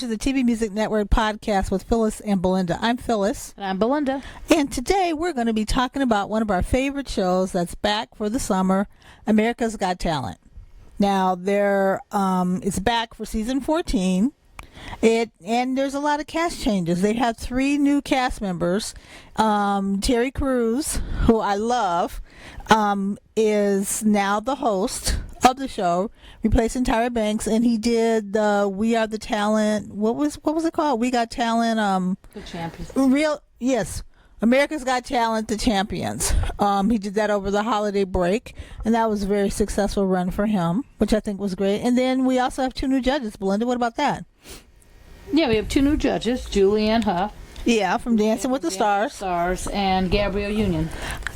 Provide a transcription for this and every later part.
to the TVMusic Network Podcast with Phyllis and Belinda. I'm Phyllis. And I'm Belinda. And today we're going to be talking about one of our favorite shows that's back for the summer, America's Got Talent. Now, it's back for season 14. And there's a lot of cast changes. They have 3 new cast members. Terry Crews, who I love, is now the host of the show, replacing Tyra Banks, and he did the We Are the Talent. What was it called? We Got Talent. The Champions. America's Got Talent, the Champions. He did that over the holiday break, and that was a very successful run for him, which I think was great. And then we also have 2 new judges. Belinda, what about that? Yeah, we have 2 new judges, Julianne Hough. Yeah, from Dancing with the Stars. And Gabrielle Union.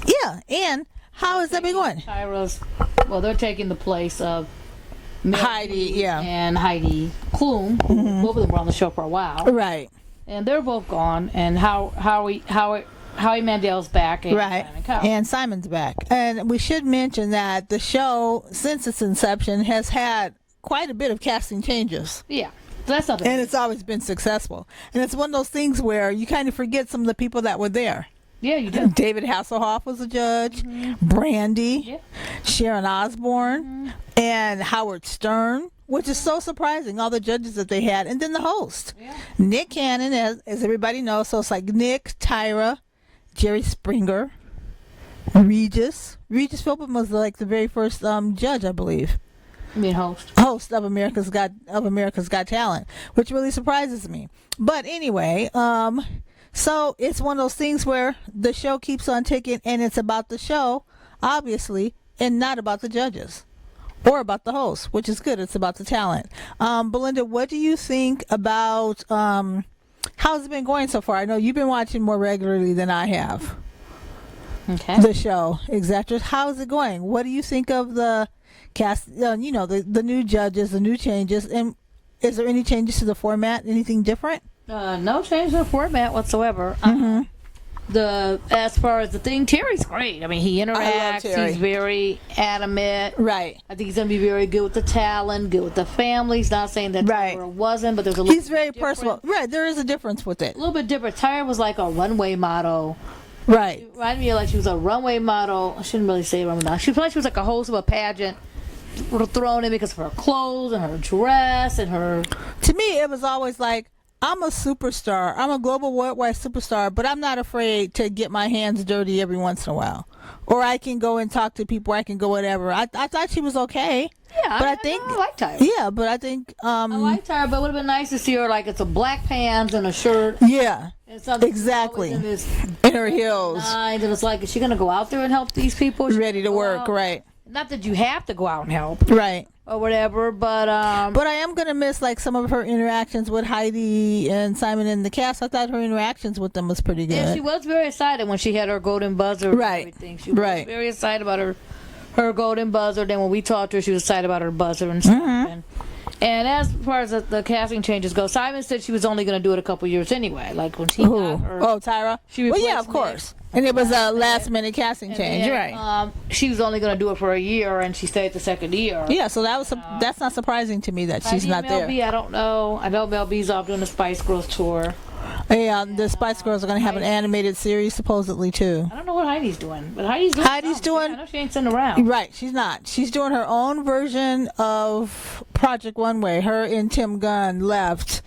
Yeah, and how has that been going? They're taking the place of Heidi, and Heidi Klum. Mm-hmm. Both of them were on the show for a while. Right. And they're both gone. And Howie Mandel's back. And right. Simon Cowell. And Simon's back. And we should mention that the show, since its inception, has had quite a bit of casting changes. Yeah. That's not and it's always been successful. And it's one of those things where you kind of forget some of the people that were there. Yeah, you do. David Hasselhoff was a judge. Mm-hmm. Brandy. Sharon Osbourne. And Howard Stern, which is so surprising, all the judges that they had. And then the host. Yeah. Nick Cannon, as everybody knows. So it's like Nick, Tyra, Jerry Springer, Regis. Regis Philbin was like the very first judge, I believe. I mean host of America's Got Talent, which really surprises me. But anyway, so it's one of those things where the show keeps on ticking, and it's about the show, obviously, and not about the judges or about the host, which is good. It's about the talent. Belinda, what do you think about how's it been going so far? I know you've been watching more regularly than I have. Okay. The show, exactly. How's it going? What do you think of the cast, the new judges, the new changes, and is there any changes to the format? Anything different? No change to the format whatsoever. As far as the thing, Terry's great. I mean, he interacts. He's very animate. Right. I think he's going to be very good with the talent, good with the family. He's not saying that Tyra wasn't, but there's a little. He's very personal. Right. There is a difference with it. A little bit different. Tyra was like a runway model. Right. She reminded me of like she was a runway model. I shouldn't really say runway model. She was like a host of a pageant. Thrown in because of her clothes and her dress and her. To me, it was always like, I'm a superstar. I'm a global worldwide superstar, but I'm not afraid to get my hands dirty every once in a while. Or I can go and talk to people. I can go whatever. I thought she was okay. Yeah, but I like Tyra. Yeah, but I think I like Tyra, but it would have been nice to see her like it's a black pants and a shirt. Yeah, and exactly. In her heels. And it's like, is she gonna go out there and help these people? Ready to work, right? Not that you have to go out and help, right, or whatever, but I am gonna miss like some of her interactions with Heidi and Simon in the cast. I thought her interactions with them was pretty good. Yeah, she was very excited when she had her golden buzzer. Right, and everything. She was very excited about her golden buzzer. Then when we talked to her, she was excited about her buzzer and stuff. Mm-hmm. And as far as the casting changes go, Simon said she was only going to do it a couple years anyway. Like when she got her. Oh, Tyra? Yeah, of course. And it was a last-minute casting change, right? She was only going to do it for a year, and she stayed the second year. Yeah, so that's not surprising to me that she's not there. I don't know. I know Mel B's off doing the Spice Girls tour. Yeah, the Spice Girls are going to have an animated series supposedly too. I don't know what Heidi's doing, but Heidi's doing. I know she ain't sitting around. Right, she's not. She's doing her own version of Project One Way. Her and Tim Gunn left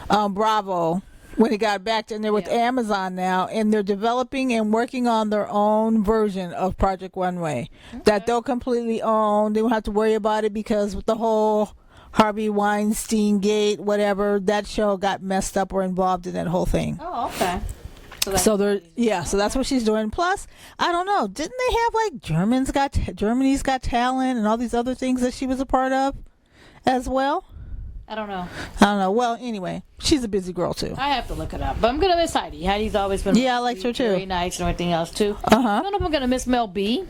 Bravo when he got back to, and they're with Amazon now, and they're developing and working on their own version of Project One Way that they'll completely own. They won't have to worry about it because with the whole Harvey Weinstein gate, whatever, that show got messed up or involved in that whole thing. Oh, okay. So that's what she's doing. Plus, I don't know, didn't they have like Germany's Got Talent and all these other things that she was a part of as well? I don't know. Well, anyway, she's a busy girl too. I have to look it up, but I'm gonna miss Heidi. Heidi's always been I liked her too. Very nice and everything else too. I don't know if I'm gonna miss Mel B.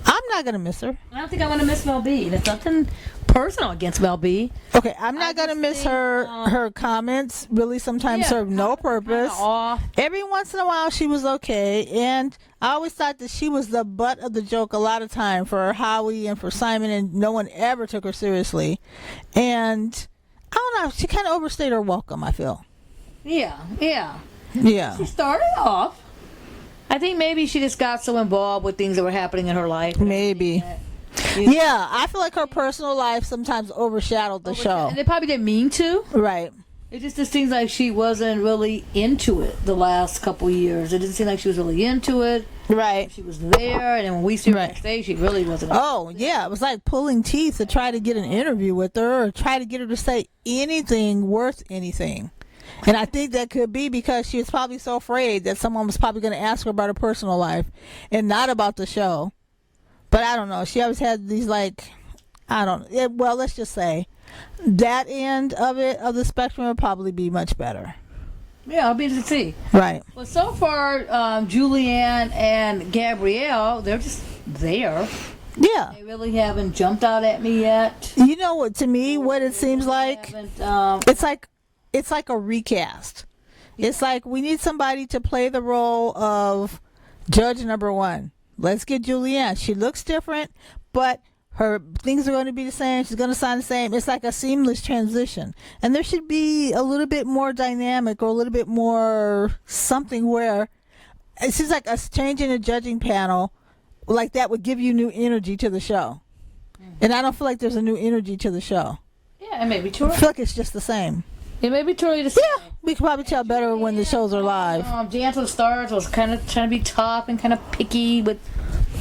I'm not gonna miss her. I don't think I'm gonna miss Mel B. There's nothing personal against Mel B. Okay, I'm not gonna miss her comments. Really, sometimes serve no purpose. Every once in a while, she was okay, and I always thought that she was the butt of the joke a lot of time for Howie and for Simon, and no one ever took her seriously. And I don't know. She kind of overstayed her welcome, I feel. Yeah. Yeah. She started off. I think maybe she just got so involved with things that were happening in her life. Maybe. Yeah, I feel like her personal life sometimes overshadowed the show. And they probably didn't mean to. Right. It just seems like she wasn't really into it the last couple years. It didn't seem like she was really into it. Right. She was there, and then when we see her backstage, she really wasn't. Oh, yeah. It was like pulling teeth to try to get an interview with her or try to get her to say anything worth anything. And I think that could be because she was probably so afraid that someone was probably going to ask her about her personal life and not about the show. But I don't know. She always had these well, let's just say that end of the spectrum would probably be much better. Yeah, I'll be able to see. Right. Well, so far, Julianne and Gabrielle, they're just there. Yeah. They really haven't jumped out at me yet. You know what? To me, what it seems like, it's like a recast. It's like we need somebody to play the role of judge number one. Let's get Julianne. She looks different, but her things are going to be the same. She's going to sound the same. It's like a seamless transition. And there should be a little bit more dynamic or a little bit more something where it seems like us changing the judging panel like that would give you new energy to the show. And I don't feel like there's a new energy to the show. Yeah, it may be true. I feel like it's just the same. It may be too early to say. Yeah, we can probably tell better when the shows are live. Dance with the Stars was kind of trying to be tough and kind of picky with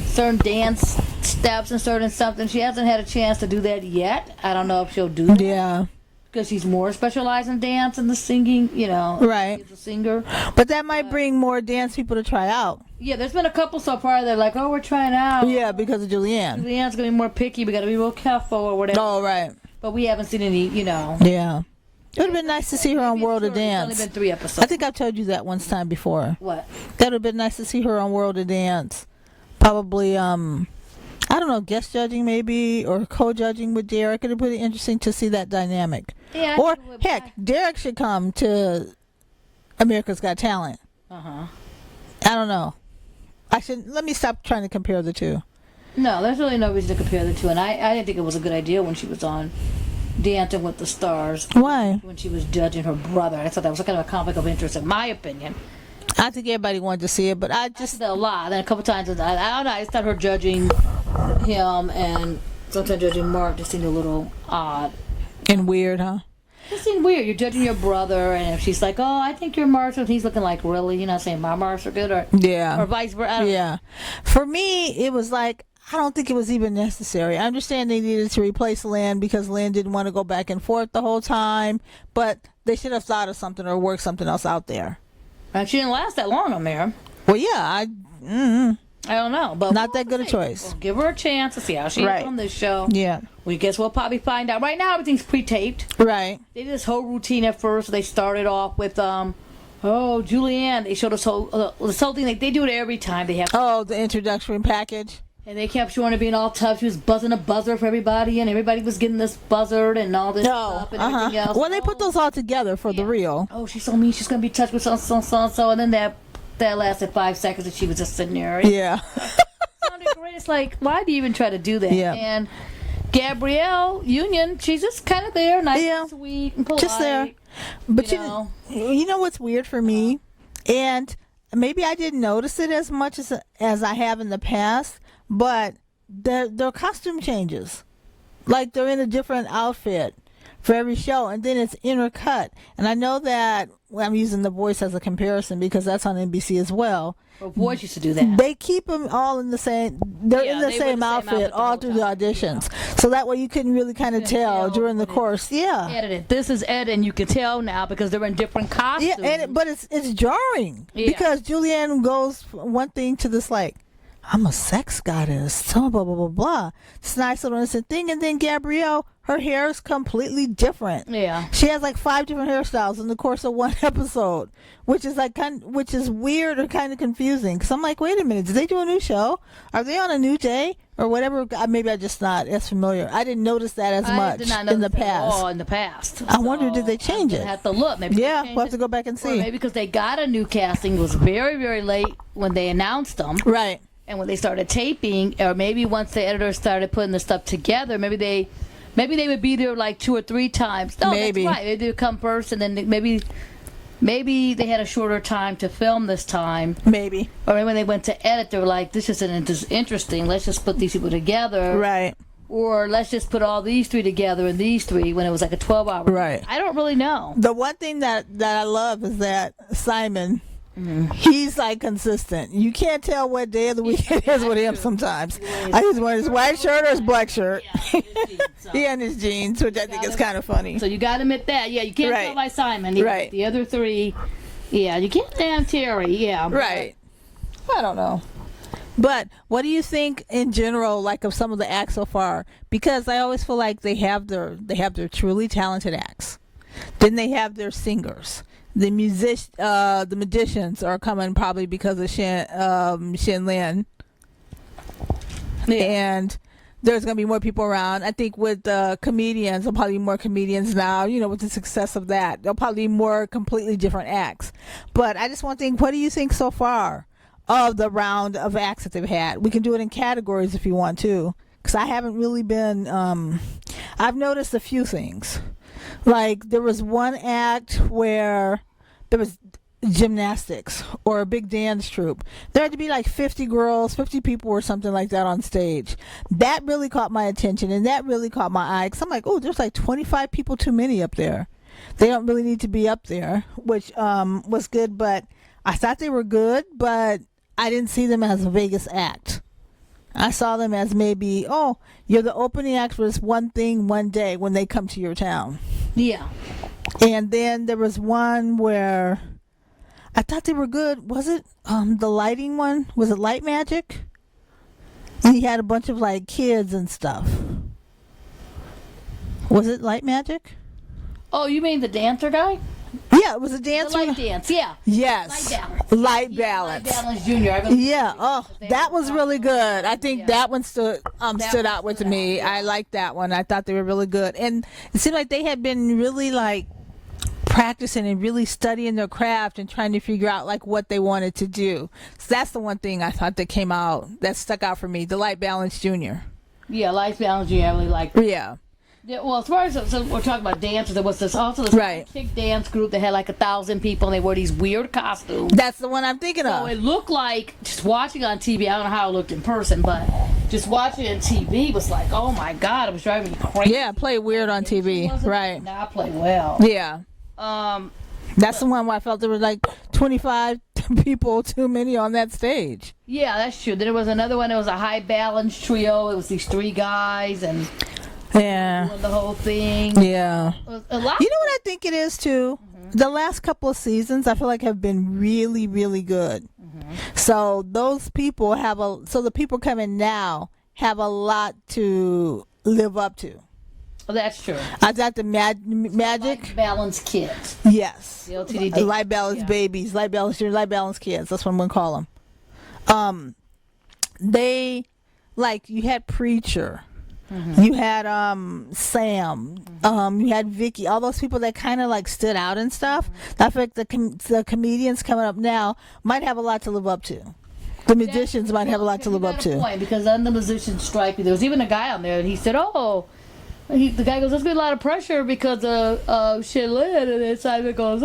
certain dance steps and certain something. She hasn't had a chance to do that yet. I don't know if she'll do that. Yeah. Because she's more specialized in dance and the singing, Right. She's a singer. But that might bring more dance people to try out. Yeah, there's been a couple so far that are like, oh, we're trying out. Yeah, because of Julianne. Julianne's going to be more picky. We got to be real careful or whatever. Oh, right. But we haven't seen any, Yeah. It would have been nice to see her on World of Dance. It's only been 3 episodes. I think I've told you that once time before. What? That would have been nice to see her on World of Dance. Probably, I don't know, guest judging maybe, or co-judging with Derek. It would be really interesting to see that dynamic. Yeah. Or, heck, Derek should come to America's Got Talent. Uh-huh. I don't know. Let me stop trying to compare the two. No, there's really no reason to compare the two. And I didn't think it was a good idea when she was on Dancing with the Stars. Why? When she was judging her brother. I thought that was kind of a conflict of interest, in my opinion. I think everybody wanted to see it, but I just... a lot. Then a couple times, I don't know, I just thought her judging him and sometimes judging Mark just seemed a little odd. And weird, huh? It seemed weird. You're judging your brother, and if she's like, oh, I think your marks are... He's looking like, really? You're not saying my marks are good? Or vice versa? I don't know. For me, it was like... I don't think it was even necessary. I understand they needed to replace Lynn because Lynn didn't want to go back and forth the whole time, but they should have thought of something or worked something else out there. And she didn't last that long on there. Well, yeah, I don't know, but not that good a choice. We'll give her a chance to see how she is on this show. Yeah. We guess we'll probably find out. Right now, everything's pre-taped. Right. They did this whole routine at first. They started off with Julianne. They showed us this whole thing. Like they do it every time. They have the introductory package. And they kept showing her being all tough. She was buzzing a buzzer for everybody, and everybody was getting this buzzard and all this stuff and everything else. Well, they put those all together for the real. Oh, she's so mean. She's going to be touched with so. And then that lasted 5 seconds, and she was just sitting there. Yeah. Sounded great. It's like, why do you even try to do that? Yeah. And Gabrielle Union, she's just kind of there, nice and sweet and polite. Just there. But you know what's weird for me? And maybe I didn't notice it as much as I have in the past, but their costume changes. Like they're in a different outfit for every show, and then it's intercut. And I know that I'm using The Voice as a comparison because that's on NBC as well. Well, Voice used to do that. They keep them all in the same. They're in the same outfit all through the auditions, so that way you couldn't really kind of tell during the course. Yeah. Edited. This is edited, and you can tell now because they're in different costumes. Yeah, but it's jarring because Julianne goes from one thing to this like, I'm a sex goddess, so blah, blah, blah, blah. It's a nice little innocent thing. And then Gabrielle, her hair is completely different. Yeah. She has like 5 different hairstyles in the course of one episode, which is like which is weird or kind of confusing. Because I'm like, wait a minute, did they do a new show? Are they on a new day? Or whatever. Maybe I'm just not as familiar. I didn't notice that as much in the past. In the past. I wonder, did they change it? I have to look. Maybe we'll have to go back and see. Or maybe because they got a new casting. It was very, very late when they announced them. Right. And when they started taping, or maybe once the editors started putting the stuff together, maybe they Maybe they would be there like 2 or 3 times. No, Maybe. That's right. Maybe they would come first, and then maybe they had a shorter time to film this time. Maybe. Or maybe when they went to edit, they were like, this isn't interesting. Let's just put these people together. Right. Or let's just put all these 3 together and these 3 when it was like a 12-hour. Right. I don't really know. The one thing that I love is that Simon, he's like consistent. You can't tell what day of the week it is with him sometimes. I just want his white shirt or his black shirt. He and his jeans, which I think is kind of funny. So you got to admit that. Yeah, you can't tell by Simon. Right. The other 3, yeah, you can't damn Terry. Yeah. Right. I don't know. But what do you think in general, like, of some of the acts so far? Because I always feel like they have their truly talented acts. Then they have their singers. The magicians are coming probably because of Shin Lin. Yeah. And there's going to be more people around. I think with comedians, there'll probably be more comedians now, with the success of that. There'll probably be more completely different acts. But I just want to think, what do you think so far of the round of acts that they've had? We can do it in categories if you want to, because I haven't really been I've noticed a few things. Like, there was one act where there was gymnastics or a big dance troupe. There had to be like 50 girls, 50 people or something like that on stage. That really caught my attention, and that really caught my eye, because I'm like, oh, there's like 25 people too many up there. They don't really need to be up there, which was good. But I thought they were good, but I didn't see them as a Vegas act. I saw them as maybe, oh, you're the opening act for this one thing one day when they come to your town. Yeah. And then there was one where I thought they were good. Was it the lighting one? Was it Light Magic? And he had a bunch of like kids and stuff. Was it Light Magic? Oh, you mean the dancer guy? Yeah, it was a dancer. The light dance, yeah. Yes. Light balance. Light balance. Light balance junior. Yeah. Oh, that was really good. I think that one stood out with me. Yeah. I liked that one. I thought they were really good, and it seemed like they had been really like practicing and really studying their craft and trying to figure out like what they wanted to do. So that's the one thing I thought that stuck out for me. The Light Balance Junior. Yeah, Light Balance Junior. I really liked. Yeah. Yeah, well, as far as we're talking about dancers, there was this kick dance group that had like 1,000 people, and they wore these weird costumes. That's the one I'm thinking of. So it looked like, just watching on TV, I don't know how it looked in person, but just watching it on TV was like, oh my God, it was driving me crazy. Yeah, play weird on TV, right? Not play well. Yeah. That's the one where I felt there were like 25 people too many on that stage. Yeah, that's true. Then there was another one. It was a high balance trio. It was these 3 guys and. Yeah. The whole thing. Yeah. A lot. You know what I think it is too? Mm-hmm. The last couple of seasons I feel like have been really, really good. Mm-hmm. So those people the people coming now have a lot to live up to. Oh, that's true. I thought the magic. Light balance kids. Yes. The LTD light balance babies, light balance kids. That's what I'm gonna call them. They, like, you had Preacher. Mm-hmm. You had Sam, you had Vicky, all those people that kind of like stood out and stuff. Mm-hmm. I feel like the comedians coming up now might have a lot to live up to. The magicians might have a lot to live up to. Point, because on the musician strike, there was even a guy on there, and he said, the guy goes, there's been a lot of pressure because of Shit-Lin, and then Simon goes,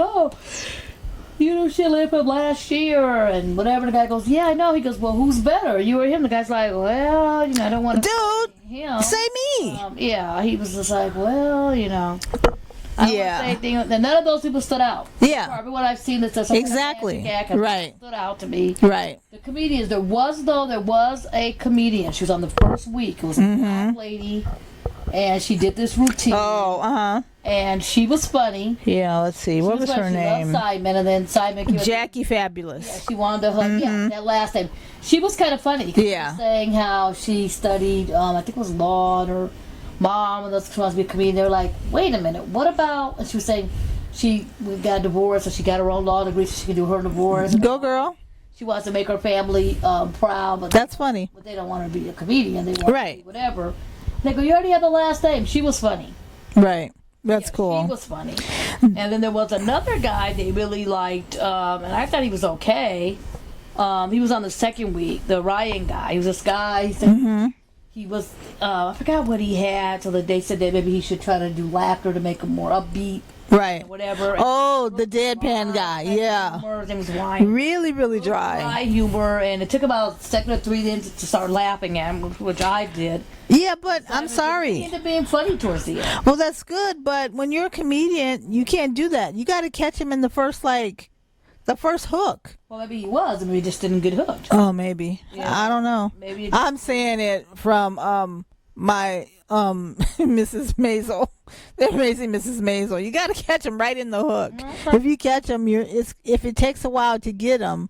Shit-Lin from last year, and whatever. The guy goes, yeah, I know. He goes, well, who's better, you or him? The guy's like, well, I don't want to. Dude, him. say me. Yeah, he was just like, well, I don't want to say anything. And none of those people stood out. Yeah. Everyone I've seen that says exactly right stood out to me. Right. The comedians, there was a comedian. She was on the first week. It was a black lady, and she did this routine. Oh, and she was funny. Yeah, let's see. What was her name? She loved Simon, and then Simon came Jackie Fabulous. Yeah, she wanted to hug. Yeah, that last name. She was kind of funny. Yeah. She was saying how she studied, I think it was law, and her mom and those wants to be a comedian. They were like, wait a minute, what about? And she was saying we got divorced, so she got her own law degree, so she could do her divorce. Go girl. She wants to make her family proud, but that's funny. But they don't want her to be a comedian. They want her to be whatever. They go, you already have the last name. She was funny. Right. That's cool. He was funny. And then there was another guy they really liked, and I thought he was okay. He was on the second week, the Ryan guy. He was this guy. he was, I forgot what he had, so that they said that maybe he should try to do laughter to make him more upbeat. Right. Or whatever. Oh, the deadpan guy. Yeah. His name was Wine. Really, really dry. Dry humor, and it took about a second or 3 then to start laughing at him, which I did. Yeah, but I'm sorry. He ended up being funny towards the end. Well, that's good, but when you're a comedian, you can't do that. You got to catch him in the first hook. Well, maybe he was, and we just didn't get hooked. Oh, maybe. Yeah. I don't know. Maybe I'm saying it from my Mrs. Maisel, the amazing Mrs. Maisel. You got to catch him right in the hook. Okay. If you catch him, if it takes a while to get him,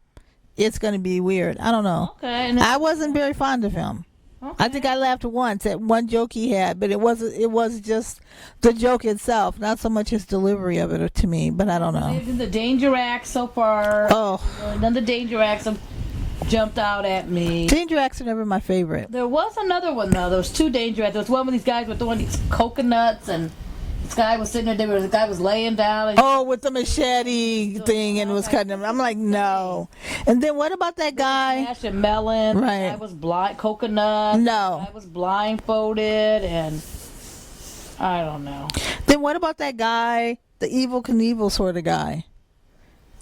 it's going to be weird. I don't know. Okay. I wasn't very fond of him. Okay. I think I laughed once at one joke he had, but it was just the joke itself, not so much his delivery of it to me, but I don't know. The danger acts so far. Oh. None of the danger acts have jumped out at me. Danger acts are never my favorite. There was another one, though. There was 2 danger acts. There was one where these guys were throwing these coconuts, and this guy was sitting there. The guy was laying down. And with the machete thing and was cutting him. I'm like, no. And then what about that guy? Ash and melon. Right. The guy was blind. Coconut. No. The guy was blindfolded, and I don't know. Then what about that guy, the Evil Knievel sort of guy,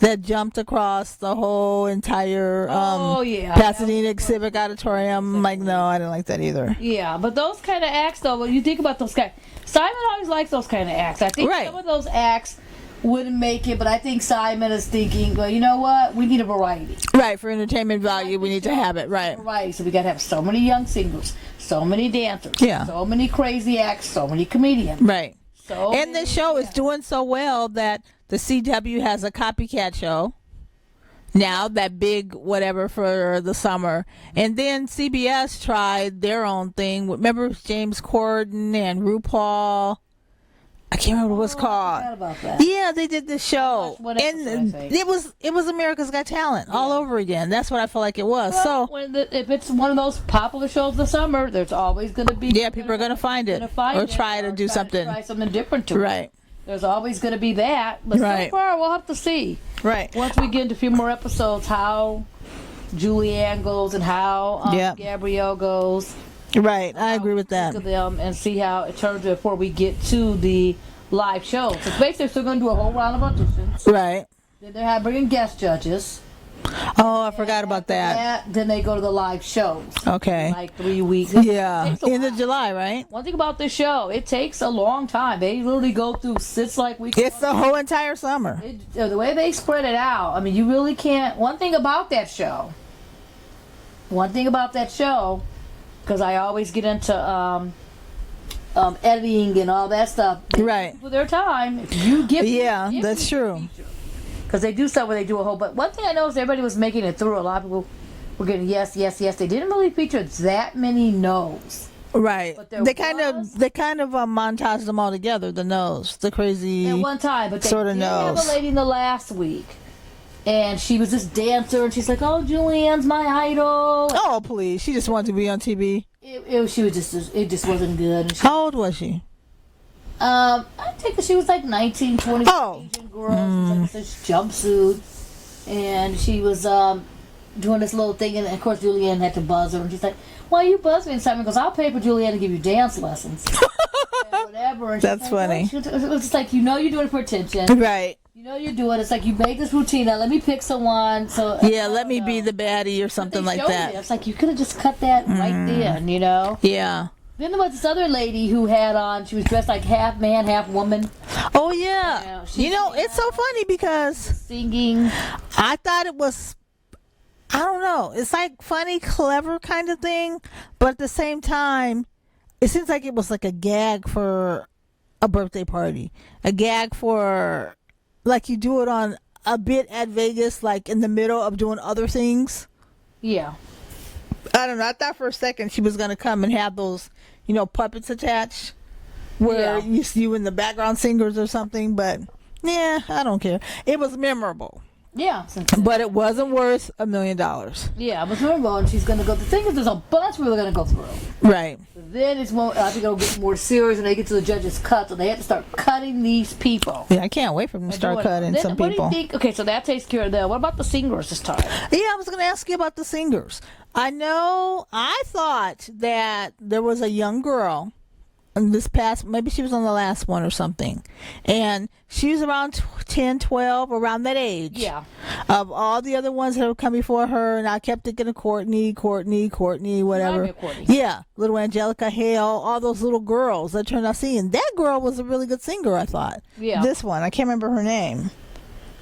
that jumped across the whole entire Pasadena Civic Auditorium? I'm like, no, I didn't like that either. Yeah, but those kind of acts, though, when you think about those guys, Simon always likes those kind of acts. I think some of those acts wouldn't make it, but I think Simon is thinking, well, you know what? We need a variety. Right, for entertainment value, we need to have it, right. Variety, so we got to have so many young singers, so many dancers, yeah, so many crazy acts, so many comedians. Right. And the show is doing so well that the CW has a copycat show now, that big whatever for the summer. And then CBS tried their own thing. Remember James Corden and RuPaul? I can't remember what it was called. I forgot about that. Yeah, they did this show. And it was America's Got Talent all over again. That's what I felt like it was. Well, so if it's one of those popular shows of the summer, there's always going to be people are going to find it or try to do something. Try something different to it. Right. There's always going to be that. But so far, we'll have to see. Right. Once we get into a few more episodes, how Julianne goes and how Gabrielle goes. Right. I agree with that. Look at them and see how it turns before we get to the live show. So basically, they're still going to do a whole round of auditions. Right. Then they're bringing guest judges. Oh, I forgot about that. Then they go to the live shows. Okay. Like 3 weeks. Yeah. End of July, right? One thing about this show, it takes a long time. They literally go through 6 weeks. It's the whole entire summer. The way they spread it out, I mean, you really can't. One thing about that show, because I always get into editing and all that stuff. Right. For their time, if you give that's true. Because they do stuff where they do a whole. But one thing I know is everybody was making it through. A lot of people were getting yes. They didn't really feature that many no's. Right. They kind of montaged them all together. The nose, the crazy. At one time, but they sort of did have nose. a lady in the last week, and she was this dancer, and she's like, "Oh, Julianne's my idol." Oh, please! She just wanted to be on TV. It just wasn't good. How old was she? I think she was like 19, 20. Oh. Asian girl, like this jumpsuit, and she was doing this little thing, and of course Julianne had to buzz her, and she's like, "Why you buzz me?" And Simon goes, "I'll pay for Julianne to give you dance lessons." And whatever. And that's funny. It was just like, you're doing it for attention, right? You're doing it. It's like you make this routine. Now let me pick someone. So let me be the baddie or something like that. It's like you could have just cut that right then, Yeah. Then there was this other lady who had on, she was dressed like half man, half woman. Oh, yeah. It's so funny because singing. I thought it was, I don't know, it's like funny, clever kind of thing. But at the same time, it seems like it was like a gag for a birthday party. A gag for, like you do it on a bit at Vegas, like in the middle of doing other things. Yeah. I don't know. I thought for a second she was going to come and have those, puppets attached where you and the background singers or something. But, I don't care. It was memorable. Yeah. But it wasn't worth $1 million. Yeah, but remember, and she's going to go. The thing is, there's a bunch we're going to go through. Right. Then it's more, I think it'll get more serious when they get to the judges' cut, so they have to start cutting these people. Yeah, I can't wait for them to start cutting some people. What do you think? Okay, so that takes care of that. What about the singers this time? Yeah, I was going to ask you about the singers. I thought that there was a young girl in this past, maybe she was on the last one or something, and she was around 10, 12, around that age. Yeah. Of all the other ones that have come before her, and I kept thinking of Courtney, whatever. Courtney. Yeah, little Angelica Hale, all those little girls that turned out singing. That girl was a really good singer, I thought. Yeah. This one, I can't remember her name.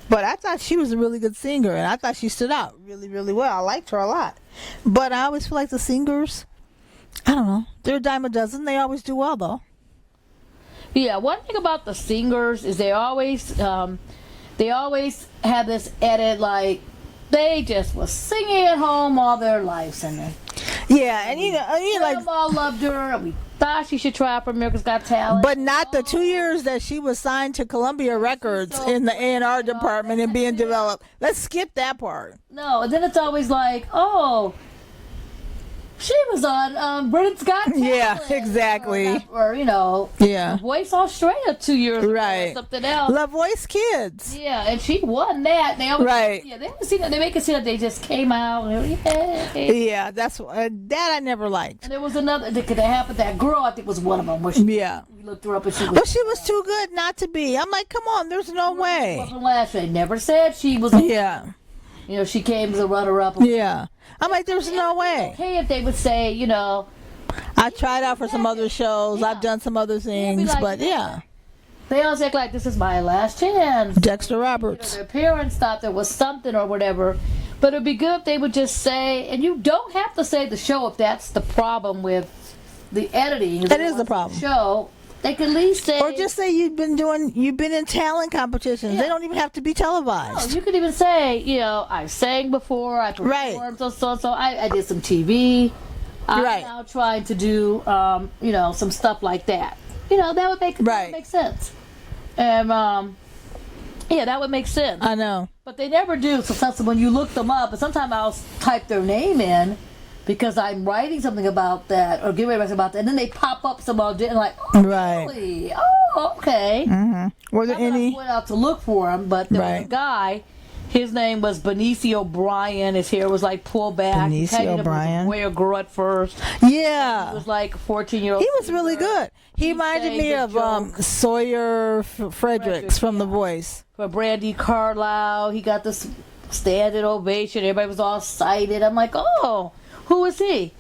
But I thought she was a really good singer, and I thought she stood out really, really well. I liked her a lot. But I always feel like the singers, I don't know, they're a dime a dozen. They always do well, though. Yeah, one thing about the singers is they always have this edit, like they just was singing at home all their lives, and yeah, and you know, like all loved her, and we thought she should try out for America's Got Talent, but not the 2 years that she was signed to Columbia Records in the A&R department and being developed. Let's skip that part. No, and then it's always like, oh, she was on Britain's Got Talent. Yeah, exactly. Or you know, yeah, Voice Australia 2 years ago, right? Or something else. La Voice Kids. Yeah, and she won that. They always, right. Yeah, they always see that. They make it seem that they just came out. And yeah, that's that I never liked. And there was another that happened. That girl, I think, was one of them. Where we looked her up and she was. But she was too good not to be. I'm like, come on, there's no way. They never said she was. Yeah. You know, she came as a runner-up. Yeah. I'm like, there's no way. Okay, if they would say, you know, I tried out for some other shows. Yeah. I've done some other things, like, but yeah. They always act like this is my last chance. Dexter Roberts. You know, their parents thought there was something or whatever. But it'd be good if they would just say, and you don't have to say the show if that's the problem with the editing. That is the problem. Show. They could at least say, or just say you've been in talent competitions. Yeah. They don't even have to be televised. No, you could even say, you know, I sang before, I performed, so I did some TV. I'm now trying to do, you know, some stuff like that. You know, that would make sense. And yeah, that would make sense. I know, but they never do. So sometimes when you look them up, and sometimes I'll type their name in, because I'm writing something about that or getting ready to write about that, and then they pop up some audition like, oh, really? Oh, okay. Mm-hmm. Were there any? I went out to look for him, but there was a guy. His name was Benicio O'Brien. His hair was like pulled back. Benicio O'Brien. Boy, a girl at first. Yeah. He was like 14-year-old. He was really good. He reminded me of Sawyer Fredericks from The Voice. For Brandy Carlisle, he got this standing ovation. Everybody was all excited. I'm like, oh. Who is he?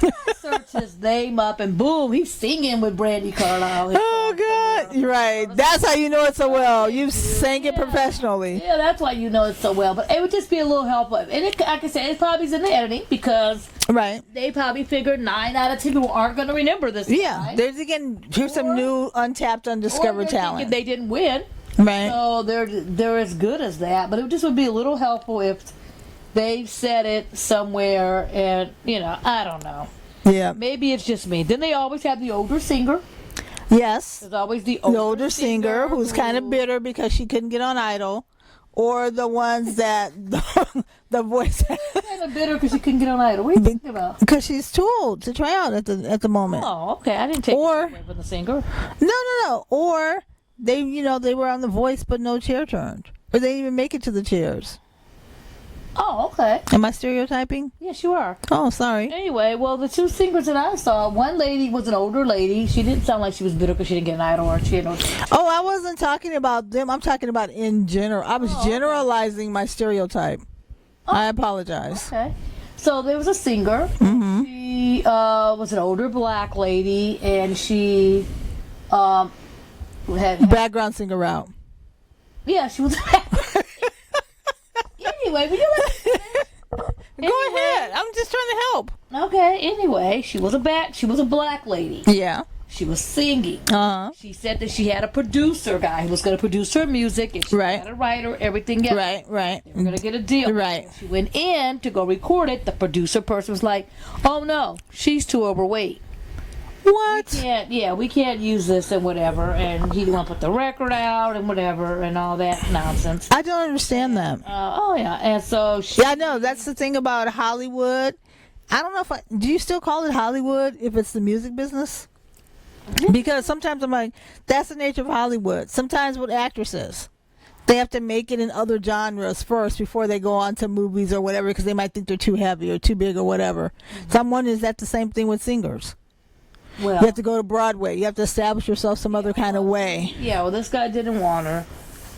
I searched his name up, and boom, he's singing with Brandy Carlisle. Oh, God. You're right. That's how you know it so well. You sang it professionally. Yeah, that's why you know it so well. But it would just be a little helpful. And like I said, it probably is in the editing because they probably figured 9 out of 10 people aren't going to remember this guy. Here's some new untapped, undiscovered talent. They didn't win. Right. So they're as good as that. But it just would be a little helpful if they've said it somewhere, and, you know, I don't know. Yeah. Maybe it's just me. Then they always have the older singer. Yes. There's always the older singer who's kind of bitter because she couldn't get on Idol. Or the ones that the voice kind of bitter because she couldn't get on Idol. What are you thinking about? Because she's too old to try out at the moment. Oh, okay. I didn't take it away from the singer. No. Or they were on The Voice but no chair turned. Or they didn't even make it to the chairs. Oh, okay. Am I stereotyping? Yes, you are. Oh, sorry. Anyway, well, the two singers that I saw, one lady was an older lady. She didn't sound like she was bitter because she didn't get an Idol or she had no... Oh, I wasn't talking about them. I'm talking about in general. I was generalizing my stereotype. Oh. I apologize. Okay. So there was a singer. Mm-hmm. She was an older black lady, and she had... Background singer route. Yeah, she was... Anyway, will you let me finish? Go ahead. I'm just trying to help. Okay. Anyway, she was a black lady. Yeah. She was singing. Uh-huh. She said that she had a producer guy who was going to produce her music, and she had a writer, everything else. Right. They were going to get a deal. Right. When she went in to go record it. The producer person was like, "Oh no, she's too overweight." What? We can't use this and whatever. And he didn't want to put the record out and whatever and all that nonsense. I don't understand that. And so Yeah, I know. That's the thing about Hollywood. I don't know if do you still call it Hollywood if it's the music business? Because sometimes I'm like, that's the nature of Hollywood. Sometimes with actresses, they have to make it in other genres first before they go on to movies or whatever, because they might think they're too heavy or too big or whatever. So I'm wondering, is that the same thing with singers? Well, you have to go to Broadway. You have to establish yourself some other kind of way. Yeah, well, this guy didn't want her.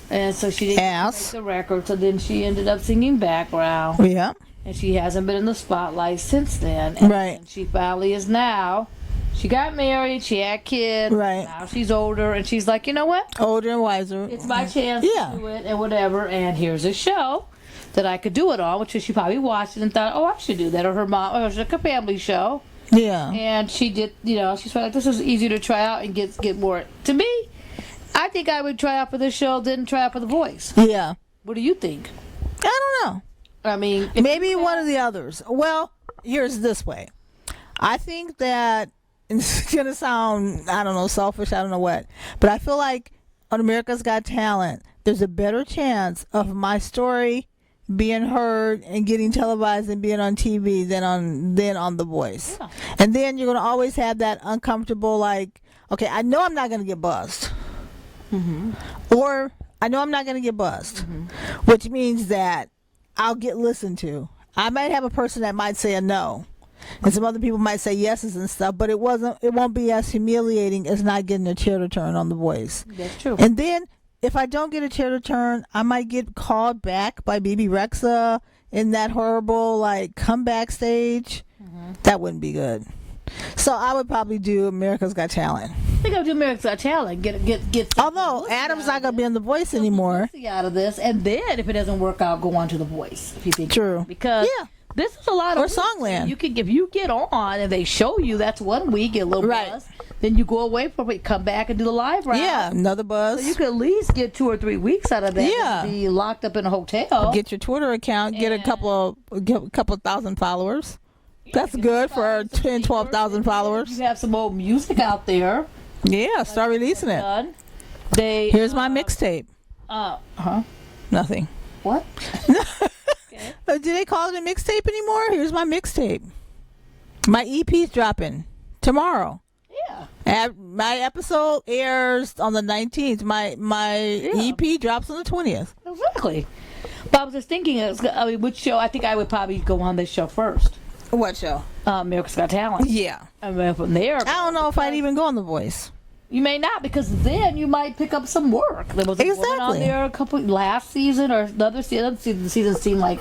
And so she didn't make the record. So then she ended up singing background. Yeah. And she hasn't been in the spotlight since then. And right. And she finally is now. She got married. She had kids. Right. Now she's older. And she's like, you know what? Older and wiser. It's my chance to do it and whatever. And here's a show that I could do it on, which she probably watched it and thought, oh, I should do that. Or her mom. Or it's like a family show. Yeah. And she did, she's like, this is easier to try out and get more. To me, I think I would try out for this show than try out for The Voice. Yeah. What do you think? I don't know. I mean, maybe one of the others. Well, here's this way. I think that it's going to sound, I don't know, selfish, I don't know what. But I feel like on America's Got Talent, there's a better chance of my story being heard and getting televised and being on TV than on The Voice. Yeah. And then you're going to always have that uncomfortable, like, okay, I know I'm not going to get buzzed. Mm-hmm. Or I know I'm not going to get buzzed, which means that I'll get listened to. I might have a person that might say a no, and some other people might say yeses and stuff, but it won't be as humiliating as not getting a chair to turn on The Voice. That's true. And then if I don't get a chair to turn, I might get called back by BB Rexa in that horrible, like, comeback stage. Mm-hmm. That wouldn't be good. So I would probably do America's Got Talent. I think I would do America's Got Talent. Get. Although Adam's not going to be on The Voice anymore. Out of this, and then if it doesn't work out, go on to The Voice. If you think true, because this is a lot of or Songland. You can, if you get on and they show you, that's 1 week, get a little buzz. Then you go away for a week, come back and do the live round. Yeah, another buzz. So you could at least get 2 or 3 weeks out of that. Yeah, be locked up in a hotel. Get your Twitter account. Get a couple thousand followers. That's good for 10, 12,000 followers. You have some old music out there. Yeah, start releasing it. Here's my mixtape. Nothing. What? Do they call it a mixtape anymore? Here's my mixtape. My EP's dropping tomorrow. Yeah. My episode airs on the 19th. My EP drops on the 20th. Exactly. But I was just thinking, which show? I think I would probably go on this show first. What show? America's Got Talent. Yeah. And then from there, I don't know if I'd even go on The Voice. You may not, because then you might pick up some work. There was a woman on there a couple last season or another season. The season seemed like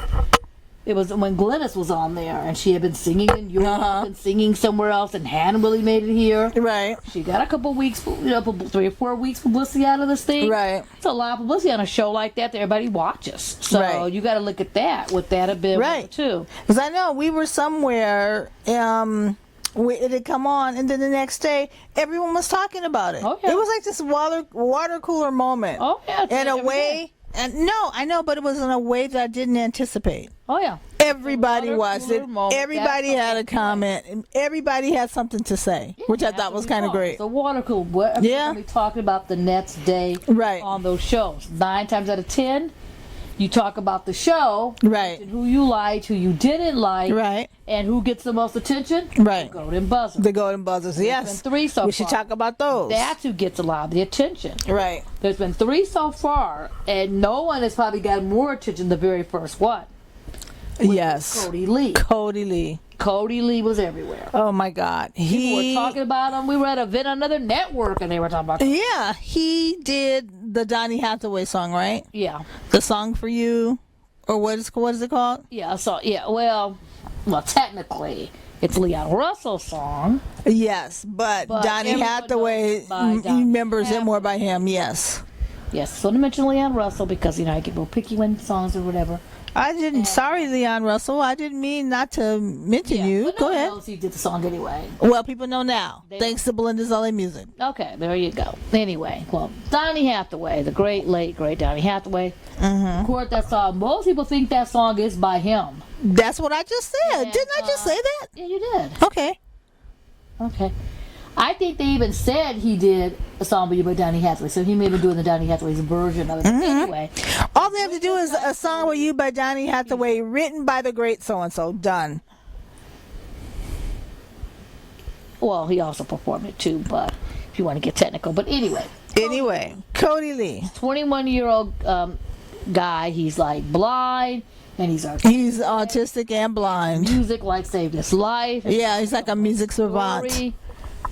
it was when Glennis was on there, and she had been singing in Europe and singing somewhere else, and hadn't really made it here. Right. She got a couple weeks, 3 or 4 weeks publicity out of this thing. Right. It's a lot of publicity on a show like that everybody watches. So you got to look at that. Would that have been too? Because I know we were somewhere. It had come on, and then the next day, everyone was talking about it. Oh, yeah. It was like this water cooler moment. Oh, yeah. In a way, and no, I know, but it was in a way that I didn't anticipate. Oh, yeah. Everybody watched it. Everybody had a comment, and everybody had something to say, which I thought was kind of great. The water cooler. We're talking about the next day on those shows. 9 times out of 10. You talk about the show, right? And who you liked, who you didn't like, right? And who gets the most attention, right? The golden buzzer. The golden buzzers, yes. There's been 3 so far. We should talk about those. That's who gets a lot of the attention, right? There's been 3 so far, and no one has probably gotten more attention than the very first one. Yes, Cody Lee. Cody Lee was everywhere. Oh my God, People were talking about him. We were at an event on another network, and they were talking about him. Yeah, he did the Donny Hathaway song, right? Yeah, the song for you, or what is it called? Yeah, so well, technically, it's Leon Russell's song. Yes, but Donny Hathaway remembers it more by him. Yes. So to mention Leon Russell because I get real picky when songs or whatever. I didn't. Sorry, Leon Russell. I didn't mean not to mention you. But Go ahead. Knows he did the song anyway. Well, people know now. Thanks to Belinda's LA Music. Okay, there you go. Anyway, well, Donny Hathaway, the late great Donny Hathaway. Mm-hmm. Recorded that song. Most people think that song is by him. That's what I just said. Didn't I just say that? Yeah, you did. Okay. I think they even said he did a song by Donny Hathaway, so he may be doing the Donny Hathaway's version of it. Anyway, all they have to do is a song with you by Donny Hathaway, written by the great so and so. Done. Well, he also performed it too, but if you want to get technical. But anyway, Cody Lee, 21-year-old guy. He's like blind. And he's autistic and blind. Music like saved his life. Yeah, he's like a music savant.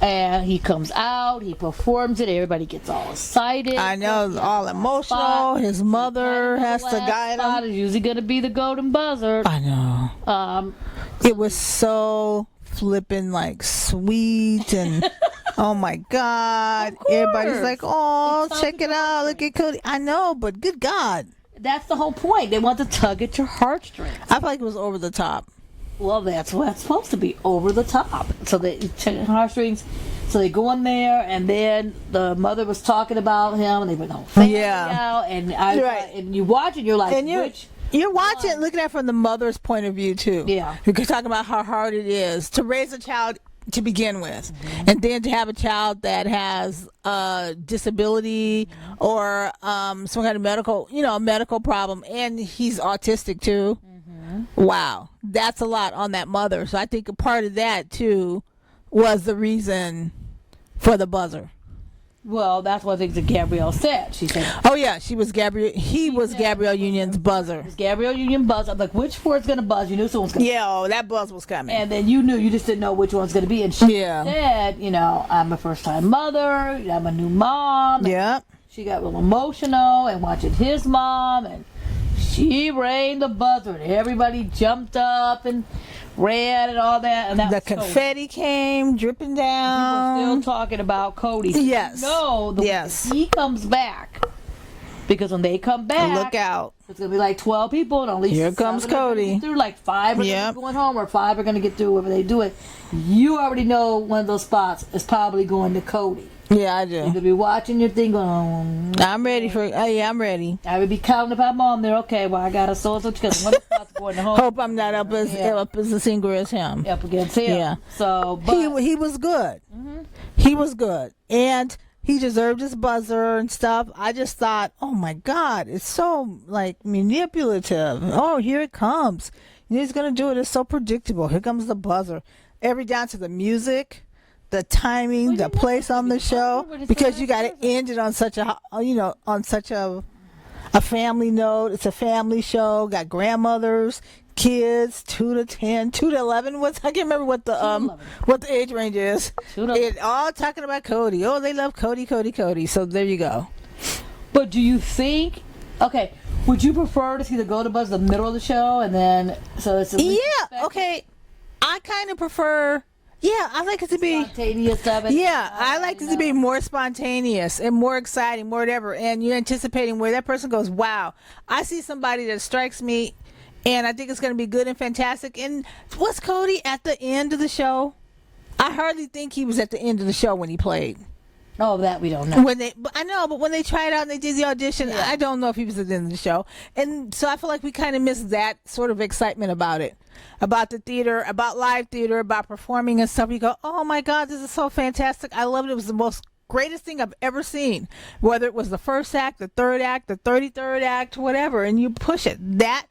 And he comes out, he performs it, everybody gets all excited. I know, all emotional. His mother has to guide him. It's usually going to be the golden buzzer. I know. It was so flippin' like sweet and oh my God. Everybody's like, oh, check it out. Look at Cody. I know, but good God. That's the whole point. They want to tug at your heartstrings. I feel like it was over the top. Well, that's what it's supposed to be, over the top. So they tug at heartstrings. So they go in there, and then the mother was talking about him, and they went the whole family out. And and you watch it, you're like, and you're watching it, looking at it from the mother's point of view too. Yeah, you're talking about how hard it is to raise a child to begin with, and then to have a child that has a disability or some kind of medical problem, and he's autistic too. Wow, that's a lot on that mother. So I think a part of that too was the reason for the buzzer. Well, that's one of the things that Gabrielle said. She said, "Oh yeah, she was Gabrielle. He was Gabrielle Union's buzzer. It was Gabrielle Union buzz. I'm like, which four's gonna buzz? You knew someone's gonna. Yeah, that buzz was coming. And then you knew, you just didn't know which one's gonna be. And she said, I'm a first-time mother. I'm a new mom. Yeah. She got real emotional and watching his mom, and she rang the buzzer, and everybody jumped up and ran and all that, and the confetti came dripping down. People were still talking about Cody. So yes. When he comes back, because when they come back, look out. It's gonna be like 12 people, and only here comes Cody. Through like 5 are gonna be going home, or 5 are gonna get through wherever they do it. You already know one of those spots is probably going to Cody. Yeah, I do. You're gonna be watching your thing going. I'm ready for. I'm ready. I would be counting about mom there. Okay, well I got a so because one of the spots going to home. Hope I'm not up as a singer as him. Up against him. Yeah. So he was good. He was good, and he deserved his buzzer and stuff. I just thought, oh my God, it's so like manipulative. Oh, here it comes. He's gonna do it. It's so predictable. Here comes the buzzer. Every down to the music. The timing, the place on the show, because you got to end it on such a family note. It's a family show. Got grandmothers, kids, 2 to 10, 2 to 11. I can't remember what the age range is. It all talking about Cody. Oh, they love Cody. So there you go. But do you think? Okay, would you prefer to see the Golden Buzz in the middle of the show, and then so it's okay. I kind of prefer. Yeah, I like it to be spontaneous of it. Yeah, I like it to be more spontaneous and more exciting, more whatever. And you're anticipating where that person goes, wow, I see somebody that strikes me, and I think it's going to be good and fantastic. And was Cody at the end of the show? I hardly think he was at the end of the show when he played. Oh, that we don't know. But when they tried out and they did the audition, I don't know if he was at the end of the show. And so I feel like we kind of missed that sort of excitement about it. About the theater, about live theater, about performing and stuff. You go, oh my God, this is so fantastic. I loved it. It was the most greatest thing I've ever seen. Whether it was the first act, the third act, the 33rd act, whatever, and you push it. That,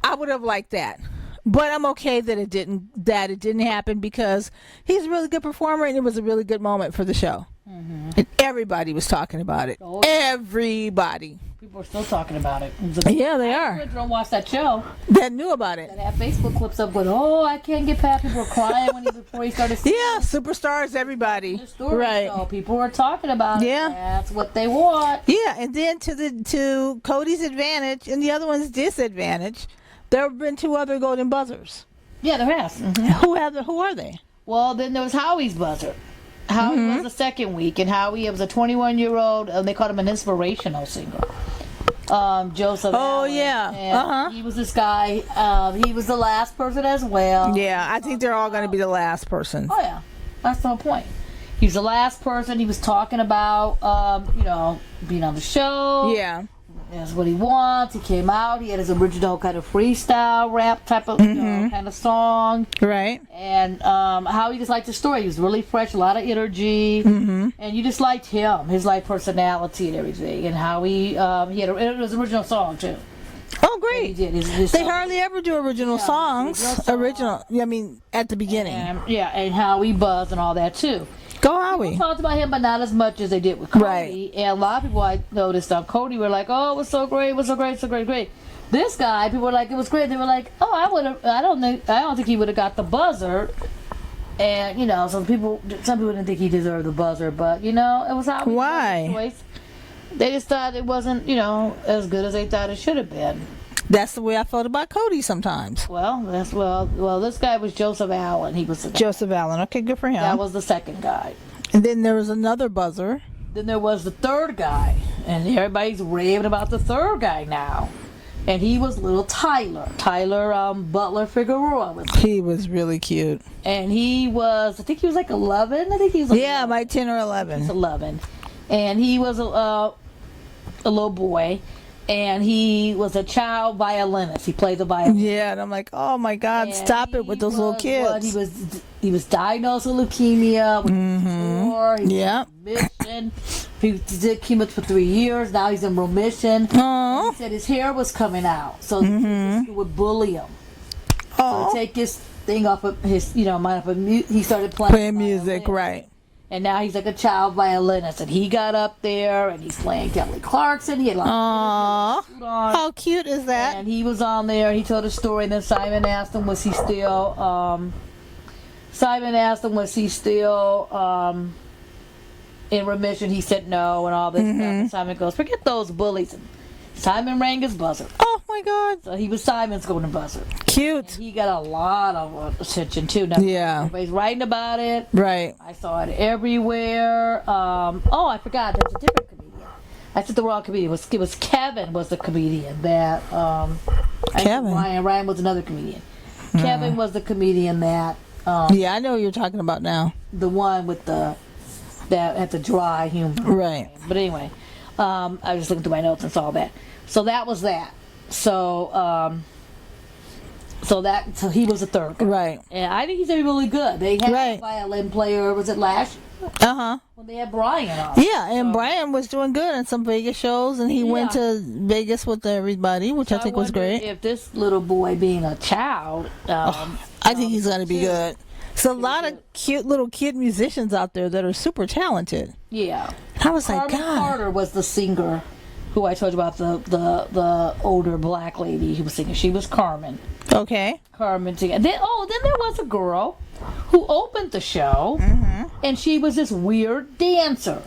I would have liked that. But I'm okay that it didn't happen, because he's a really good performer, and it was a really good moment for the show. And everybody was talking about it. Oh, everybody. People are still talking about it. Yeah, they are. Don't watch that show. That knew about it. That have Facebook clips up going, oh, I can't get past. People were crying before he started singing. Yeah, superstars, everybody. Right. So people were talking about it. That's what they want. Yeah, and then to Cody's advantage and the other one's disadvantage, there have been 2 other golden buzzers. Yeah, there has. Who are they? Well, then there was Howie's buzzer. Howie was the second week, and Howie was a 21-year-old, and they called him an inspirational singer. Joseph. Oh, Allen. yeah. And he was this guy. He was the last person as well. Yeah, I think they're all going to be the last person. Oh, yeah. That's the whole point. He was the last person. He was talking about, being on the show. Yeah. That's what he wants. He came out. He had his original kind of freestyle rap type of kind of song. Right. And Howie just liked the story. He was really fresh, a lot of energy, and you just liked him, his like personality and everything. And Howie, he had his original song too. Oh, great! He did. His they song. hardly ever do original songs. Original. I mean, at the beginning. And Howie buzzed and all that too. Go Howie. People talked about him, but not as much as they did with Cody. Right. And a lot of people I noticed on Cody were like, "Oh, it was so great, it was so great, so great, great." This guy, people were like, "It was great." They were like, "Oh, I don't think he would have got the buzzer." And some people didn't think he deserved the buzzer, but it was Howie's Why? choice. They just thought it wasn't, as good as they thought it should have been. That's the way I felt about Cody sometimes. Well, this guy was Joseph Allen. He was the guy. Joseph Allen. Okay, good for him. That was the second guy. And then there was another buzzer. Then there was the third guy, and everybody's raving about the third guy now. And he was little Tyler Butler Figueroa. He was really cute. And I think he was like 11. I think he was like 11. like 10 or 11. He's 11. And he was a little boy. And he was a child violinist. He played the violin. Yeah, and I'm like, oh my God, and stop it with those little kids. He was diagnosed with leukemia. Yeah. Remission. He did chemo for 3 years. Now he's in remission. Oh. He said his hair was coming out, so he would bully him. So to take his thing off of his, he started playing music, right? And now he's like a child violinist, and he got up there and he's playing Kelly Clarkson. He had like Aww. suit on. How cute is that? And he was on there. He told a story, and then Simon asked him, was he still in remission? He said no, and all this stuff. And Simon goes, forget those bullies. And Simon rang his buzzer. Oh my God. So he was Simon's golden buzzer. Cute. And he got a lot of attention too. Now, everybody's writing about it. Right. I saw it everywhere. I forgot. There's a different comedian. I said the wrong comedian. It was Kevin was the comedian that. Kevin. Ryan was another comedian. Kevin was the comedian that. I know what you're talking about now. The one with that had the dry humor. Right. But anyway, I was just looking through my notes and saw that. So that was that. So he was a third guy. Right. And I think he's really good. They had a violin player. Was it last year? When they had Brian on. Yeah, and Brian was doing good in some Vegas shows, and he went to Vegas with everybody, which I think was great. If this little boy being a child, I think he's going to be good. There's a lot of cute little kid musicians out there that are super talented. Yeah. And I was like, God. Carter was the singer who I told you about, the older black lady who was singing. She was Carmen. Okay. Carmen singing. And then there was a girl who opened the show, and she was this weird dancer.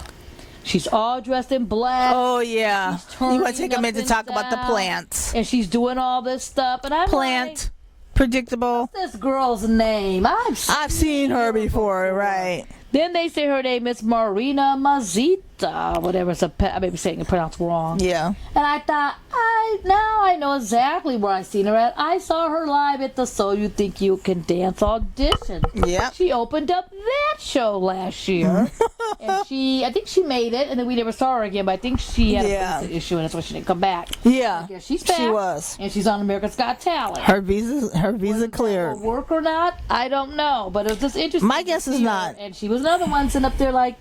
She's all dressed in black. Oh, yeah. You want to take a minute to talk about the down, plants. And she's doing all this stuff. And I'm like, predictable. what's this girl's name? I've seen her before, right. Then they say her name is Marina Mazita, whatever. I may be saying it pronounced wrong. Yeah. And I thought, now I know exactly where I seen her at. I saw her live at the So You Think You Can Dance audition. Yeah. She opened up that show last year. And I think she made it, and then we never saw her again, but I think she had a visa issue, and that's why she didn't come back. Yeah. She's back. She was. And she's on America's Got Talent. Her visa cleared. Will work or not, I don't know. But it was just interesting. My guess is not. And she was another one sitting up there like,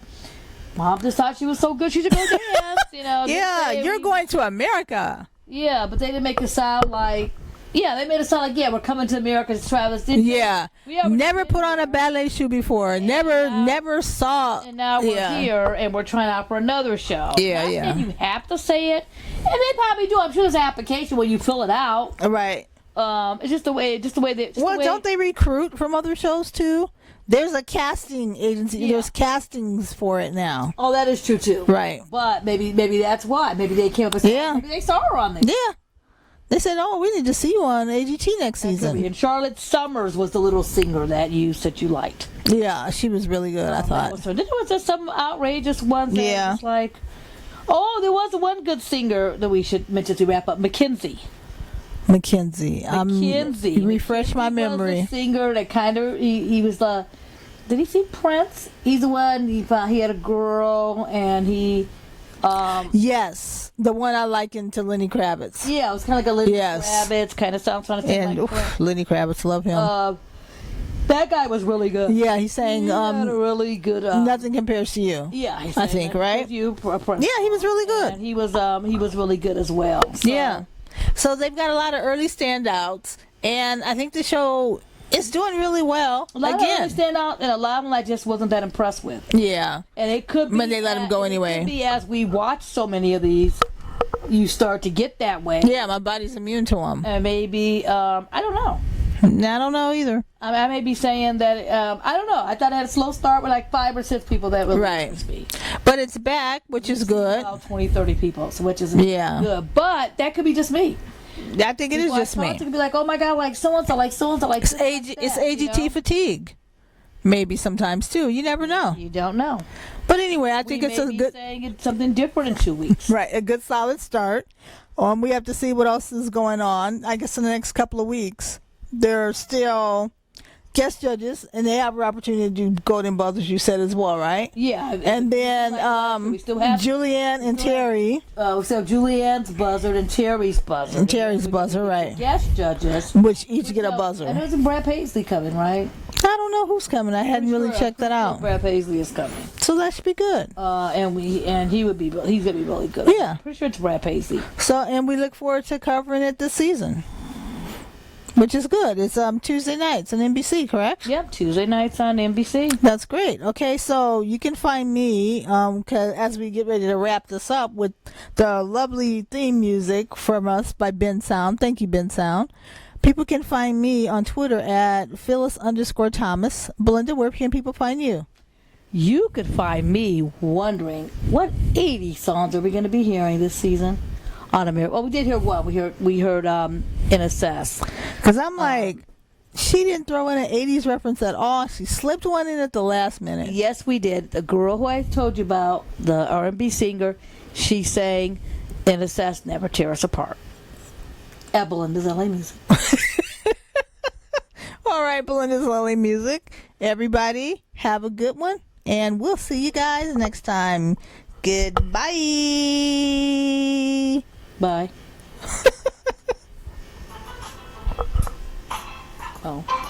Mom just thought she was so good she should go dance. Yeah, you're going to America. Yeah, but they didn't make it sound like. Yeah, they made it sound like, we're coming to America to Travis. Never put on a ballet shoe before. Never saw. And now we're here, and we're trying out for another show. And you have to say it, and they probably do. I'm sure there's an application where you fill it out. Right. It's just the way. Don't they recruit from other shows too? There's a casting agency. Yeah. There's castings for it now. Oh, that is true too. Right. But maybe that's why. Maybe they came up with. Maybe they saw her on there. Yeah. They said, "Oh, we need to see you on AGT next season." And Charlotte Summers was the little singer that you liked. Yeah, she was really good. I thought. Then there was just some outrageous ones. That was like, there was one good singer that we should mention to wrap up. Mackenzie. Refresh my memory. Was the singer that kind of he was the. Did he see Prince? He's the one. He had a girl, and he Yes, the one I likened to Lenny Kravitz. Yeah, it was kind of like a Lenny Yes. Kravitz kind of sound. And Lenny Kravitz, love him. That guy was really good. Yeah, he's saying He had a really good. nothing compares to you. Yeah, I think, right? You, Yeah, he was really good. And he was really good as well. So. Yeah. So they've got a lot of early standouts, and I think the show is doing really well. A lot Again. of them stand out, and a lot of them I just wasn't that impressed with. Yeah. And it could be. But they let him go anyway. It could be as we watch so many of these, you start to get that way. Yeah, my body's immune to them. And maybe I don't know. I don't know either. I may be saying that I don't know. I thought I had a slow start with like 5 or 6 people that really interested me. But it's back, which is good. About 20, 30 people, so which is Yeah. good. But that could be just me. I think it is just me. It could be like, oh my god, like so-and-so, like so-and-so, like It's AGT fatigue. Maybe sometimes too. You never know. You don't know. But anyway, I think it's a good, saying it's something different in 2 weeks. right, a good solid start. We have to see what else is going on. I guess in the next couple of weeks, there are still guest judges, and they have an opportunity to do golden buzzers. You said as well, right? Yeah. And then we still have Julianne and Terry. We still have Julianne's buzzer and Terry's buzzer. And Terry's buzzer, right? Guest judges, Which each get a buzzer. And there's Brad Paisley coming, right? I don't know who's coming. I hadn't really checked that out. Brad Paisley is coming. So that should be good. He's gonna be really good. Yeah. I'm pretty sure it's Brad Paisley. So, and we look forward to covering it this season, which is good. It's Tuesday nights on NBC, correct? Yep, Tuesday nights on NBC. That's great. Okay, so you can find me 'cause as we get ready to wrap this up with the lovely theme music from us by Ben Sound. Thank you, Ben Sound. People can find me on Twitter at Phyllis_Thomas. Belinda, where can people find you? You could find me wondering what 80 songs are we going to be hearing this season on America. Well, we did hear one. We heard In Assess. Because I'm like, she didn't throw in an 80s reference at all. She slipped one in at the last minute. Yes, we did. The girl who I told you about, the R&B singer, she sang In Assess, Never Tear Us Apart. At Belinda's LA Music. All right, Belinda's LA Music. Everybody, have a good one. And we'll see you guys next time. Goodbye. Bye. Oh.